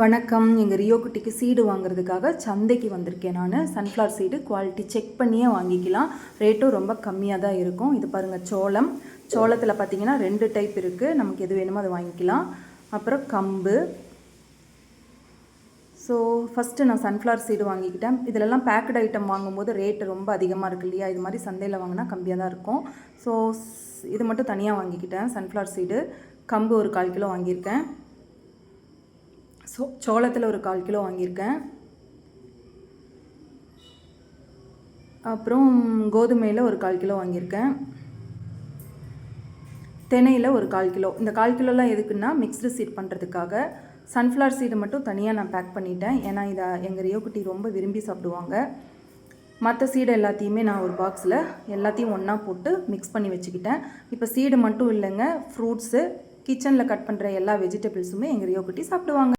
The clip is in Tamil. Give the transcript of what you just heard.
வணக்கம். எங்கள் ரியோ குட்டிக்கு சீடு வாங்குறதுக்காக சந்தைக்கு வந்திருக்கேன். நான் சன்ஃப்ளவர் சீடு குவாலிட்டி செக் பண்ணியே வாங்கிக்கலாம். ரேட்டும் ரொம்ப கம்மியாக தான் இருக்கும். இது பாருங்கள், சோளத்தில் பார்த்தீங்கன்னா 2 டைப் இருக்குது. நமக்கு எது வேணுமோ அதை வாங்கிக்கலாம். அப்புறம் கம்பு. ஸோ ஃபஸ்ட்டு நான் சன்ஃப்ளவர் சீடு வாங்கிக்கிட்டேன். இதிலெல்லாம் பேக்கட் ஐட்டம் வாங்கும்போது ரேட்டு ரொம்ப அதிகமாக இருக்குது இல்லையா? இது மாதிரி சந்தையில் வாங்கினா கம்மியாக தான் இருக்கும். ஸோ இது மட்டும் தனியாக வாங்கிக்கிட்டேன். Sunflower seed. கம்பு ஒரு 1/4 கிலோ வாங்கியிருக்கேன். சோளத்தில் ஒரு 1/4 கிலோ வாங்கியிருக்கேன். அப்புறம் கோதுமையில் ஒரு 1/4 கிலோ வாங்கியிருக்கேன். தினையில் ஒரு 1/4 கிலோ. இந்த 1/4 கிலோலாம் எதுக்குன்னா மிக்ஸ்டு சீட் பண்ணுறதுக்காக. சன்ஃப்ளவர் சீடு மட்டும் தனியாக நான் பேக் பண்ணிட்டேன். ஏன்னா இதை எங்கள் ரியோ குட்டி ரொம்ப விரும்பி சாப்பிடுவாங்க. மற்ற சீடு எல்லாத்தையுமே நான் ஒரு பாக்ஸில் எல்லாத்தையும் ஒன்றா போட்டு மிக்ஸ் பண்ணி வச்சுக்கிட்டேன். இப்போ சீடு மட்டும் இல்லைங்க, ஃப்ரூட்ஸு, கிச்சனில் கட் பண்ணுற எல்லா வெஜிடபிள்ஸுமே எங்கள் ரியோ குட்டி சாப்பிடுவாங்க.